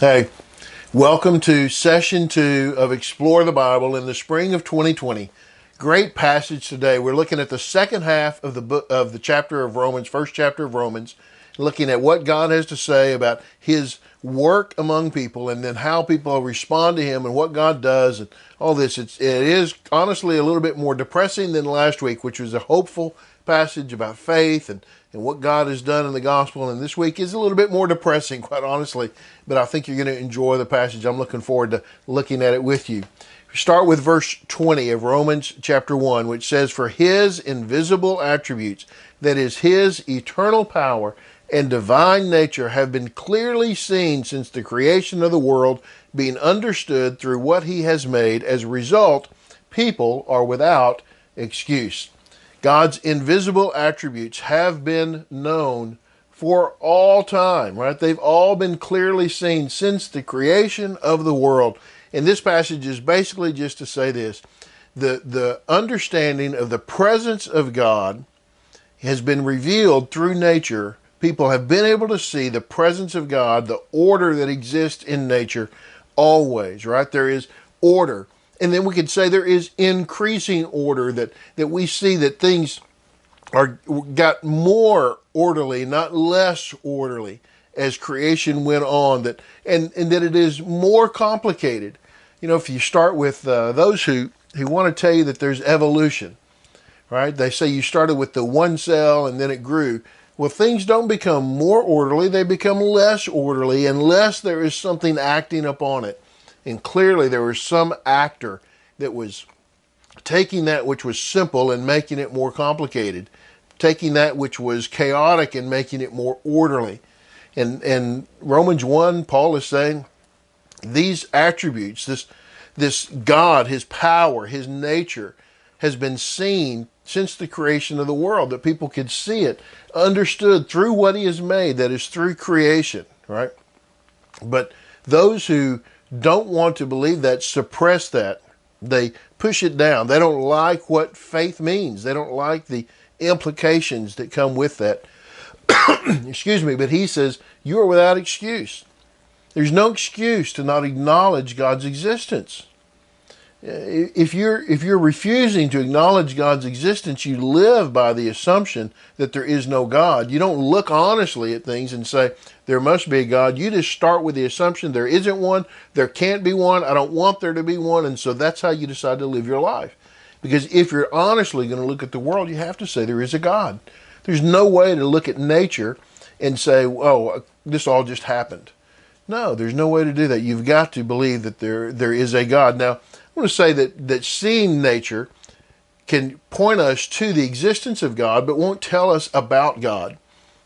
Hey, welcome to session 2 of Explore the Bible in the spring of 2020. Great passage today. We're looking at the second half of the chapter of Romans, first chapter of Romans, looking at what God has to say about his work among people and then how people respond to him and what God does and all this. It is honestly a little bit more depressing than last week, which was a hopeful passage about faith and what God has done in the gospel. And this week is a little bit more depressing, quite honestly, but I think you're going to enjoy the passage. I'm looking forward to looking at it with you. We start with verse 20 of Romans chapter 1, which says, "For his invisible attributes, that is his eternal power and divine nature, have been clearly seen since the creation of the world, being understood through what he has made. As a result, people are without excuse." God's invisible attributes have been known for all time, right? They've all been clearly seen since the creation of the world. And this passage is basically just to say this: the understanding of the presence of God has been revealed through nature. People have been able to see the presence of God, the order that exists in nature always, right? There is order. And then we could say there is increasing order, that we see that things got more orderly, not less orderly, as creation went on, and that it is more complicated. You know, if you start with those who want to tell you that there's evolution, right? They say you started with the one cell and then it grew. Well, things don't become more orderly, they become less orderly unless there is something acting upon it. And clearly there was some actor that was taking that which was simple and making it more complicated, taking that which was chaotic and making it more orderly. And Romans 1, Paul is saying these attributes, this God, his power, his nature, has been seen since the creation of the world, that people could see it, understood through what he has made, that is through creation, right? But those who don't want to believe that suppress that. They push it down. They don't like what faith means. They don't like the implications that come with that. Excuse me, but he says, you are without excuse. There's no excuse to not acknowledge God's existence. If you're refusing to acknowledge God's existence, you live by the assumption that there is no God. You don't look honestly at things and say, there must be a God. You just start with the assumption there isn't one, there can't be one, I don't want there to be one, and so that's how you decide to live your life. Because if you're honestly going to look at the world, you have to say there is a God. There's no way to look at nature and say, oh, this all just happened. No, there's no way to do that. You've got to believe that there is a God. Now, I want to say that seeing nature can point us to the existence of God, but won't tell us about God.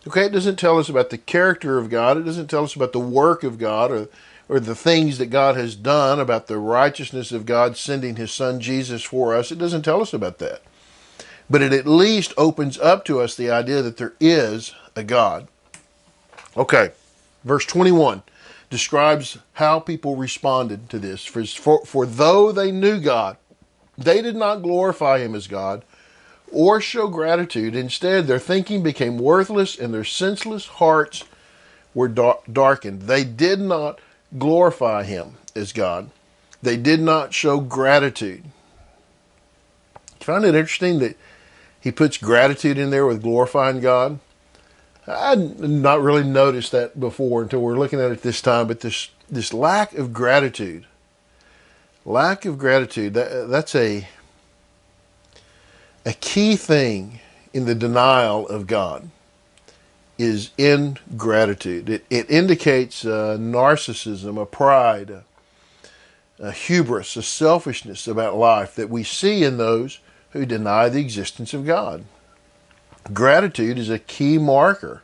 Okay, it doesn't tell us about the character of God. It doesn't tell us about the work of God or the things that God has done, about the righteousness of God sending his son Jesus for us. It doesn't tell us about that. But it at least opens up to us the idea that there is a God. Okay, verse 21. Describes how people responded to this. For though they knew God, they did not glorify him as God or show gratitude. Instead, their thinking became worthless and their senseless hearts were darkened. They did not glorify him as God. They did not show gratitude. You find it interesting that he puts gratitude in there with glorifying God? I'd not really noticed that before until we're looking at it this time, but this lack of gratitude, that's a key thing in the denial of God, is ingratitude. It indicates narcissism, a pride, a hubris, a selfishness about life that we see in those who deny the existence of God. Gratitude is a key marker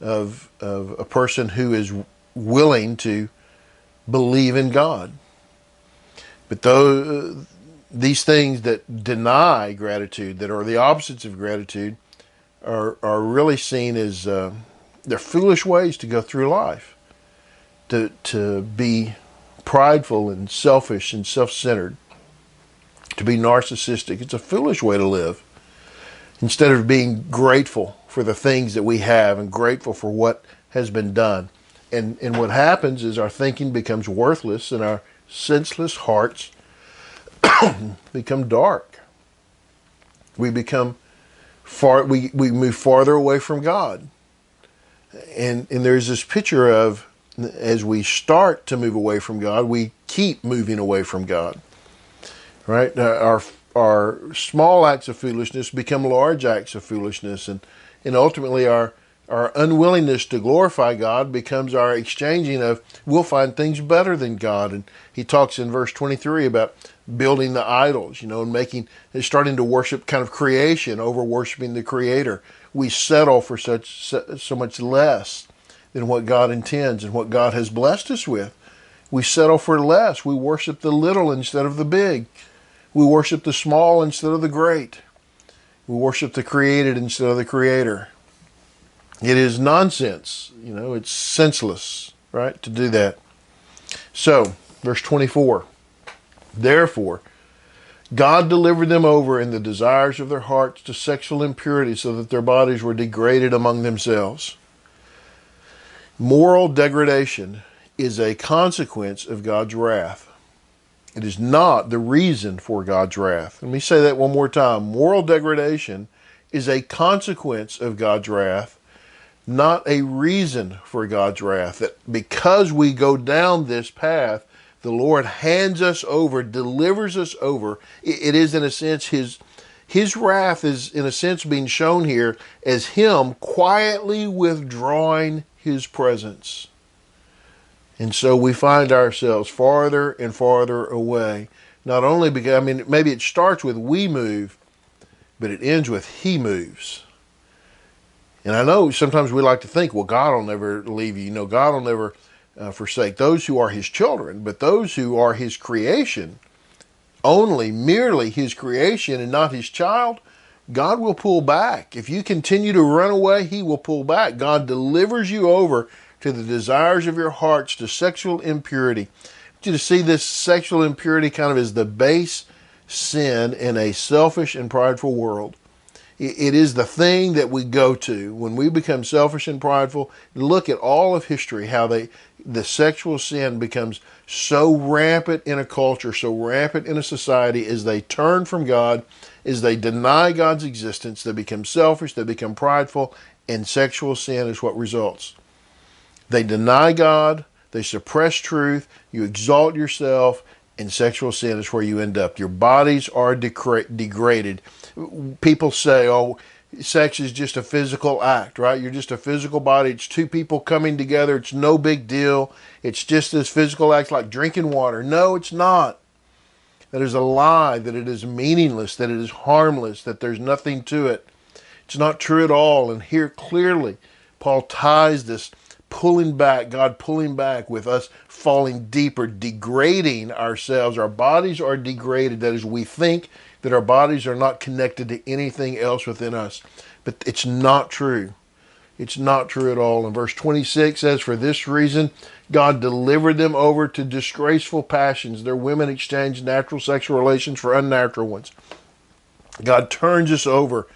of a person who is willing to believe in God. But these things that deny gratitude, that are the opposites of gratitude, are really seen as they're foolish ways to go through life. To be prideful and selfish and self-centered, to be narcissistic. It's a foolish way to live. Instead of being grateful for the things that we have and grateful for what has been done. And what happens is our thinking becomes worthless and our senseless hearts become dark. We become we move farther away from God. And there's this picture of, as we start to move away from God, we keep moving away from God. Right? Our small acts of foolishness become large acts of foolishness, and ultimately our unwillingness to glorify God becomes our exchanging of, we'll find things better than God. And he talks in verse 23 about building the idols, and starting to worship kind of creation over worshiping the Creator. We settle for so much less than what God intends and what God has blessed us with. We settle for less. We worship the little instead of the big. We worship the small instead of the great. We worship the created instead of the Creator. It is nonsense, it's senseless, right, to do that. So, verse 24, therefore, God delivered them over in the desires of their hearts to sexual impurity so that their bodies were degraded among themselves. Moral degradation is a consequence of God's wrath. It is not the reason for God's wrath. Let me say that one more time. Moral degradation is a consequence of God's wrath, not a reason for God's wrath. That because we go down this path, the Lord hands us over, delivers us over. It is, in a sense, His wrath is, in a sense, being shown here as Him quietly withdrawing His presence. And so we find ourselves farther and farther away. Not only because, maybe it starts with we move, but it ends with He moves. And I know sometimes we like to think, well, God will never leave you. God will never forsake those who are His children. But those who are His creation, merely His creation and not His child, God will pull back. If you continue to run away, He will pull back. God delivers you over to the desires of your hearts, to sexual impurity. I want you to see this sexual impurity kind of as the base sin in a selfish and prideful world. It is the thing that we go to when we become selfish and prideful. Look at all of history, how the sexual sin becomes so rampant in a culture, so rampant in a society, as they turn from God, as they deny God's existence, they become selfish, they become prideful, and sexual sin is what results. They deny God, they suppress truth, you exalt yourself, and sexual sin is where you end up. Your bodies are degraded. People say, oh, sex is just a physical act, right? You're just a physical body. It's two people coming together. It's no big deal. It's just this physical act like drinking water. No, it's not. That is a lie, that it is meaningless, that it is harmless, that there's nothing to it. It's not true at all. And here clearly, Paul ties this pulling back, God pulling back, with us falling deeper, degrading ourselves. Our bodies are degraded. That is, we think that our bodies are not connected to anything else within us. But it's not true. It's not true at all. And verse 26 says, for this reason, God delivered them over to disgraceful passions. Their women exchanged natural sexual relations for unnatural ones. God turns us over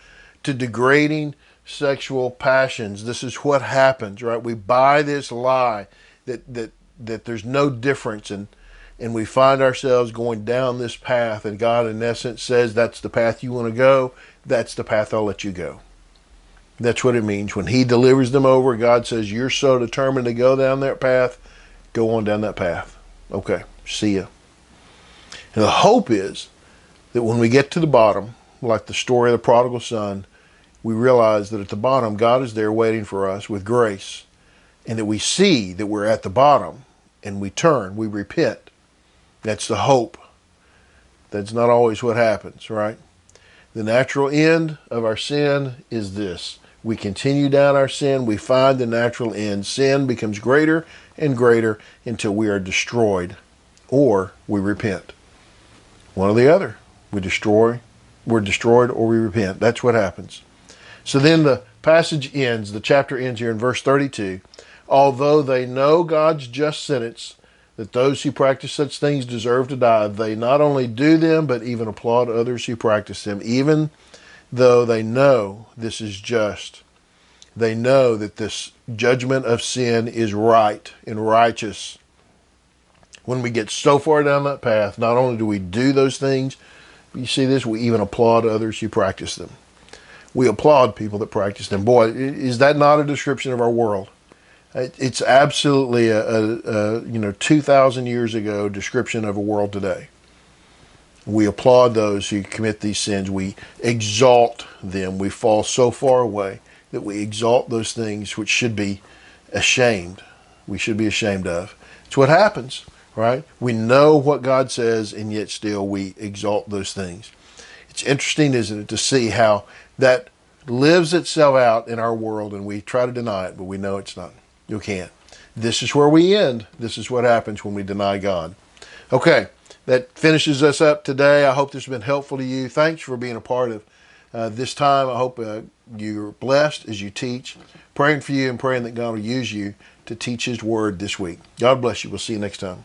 to degrading sexual passions. This is what happens, right? We buy this lie that there's no difference, and we find ourselves going down this path, and God in essence says, that's the path you want to go, that's the path I'll let you go. That's what it means. When He delivers them over, God says, you're so determined to go down that path, go on down that path. Okay, see ya. And the hope is that when we get to the bottom, like the story of the prodigal son, we realize that at the bottom, God is there waiting for us with grace, and that we see that we're at the bottom, and we turn, we repent. That's the hope. That's not always what happens, right? The natural end of our sin is this. We continue down our sin, we find the natural end. Sin becomes greater and greater until we are destroyed, or we repent. One or the other. We're destroyed, or we repent. That's what happens. So then the passage ends, the chapter ends here in verse 32. Although they know God's just sentence, that those who practice such things deserve to die, they not only do them, but even applaud others who practice them, even though they know this is just. They know that this judgment of sin is right and righteous. When we get so far down that path, not only do we do those things, you see this, we even applaud others who practice them. We applaud people that practice them. Boy, is that not a description of our world? It's absolutely a 2,000 years ago description of a world today. We applaud those who commit these sins. We exalt them. We fall so far away that we exalt those things which should be ashamed. We should be ashamed of. It's what happens, right? We know what God says, and yet still we exalt those things. It's interesting, isn't it, to see how that lives itself out in our world, and we try to deny it, but we know it's not. You can't. This is where we end. This is what happens when we deny God. Okay, that finishes us up today. I hope this has been helpful to you. Thanks for being a part of this time. I hope you're blessed as you teach. Praying for you and praying that God will use you to teach His Word this week. God bless you. We'll see you next time.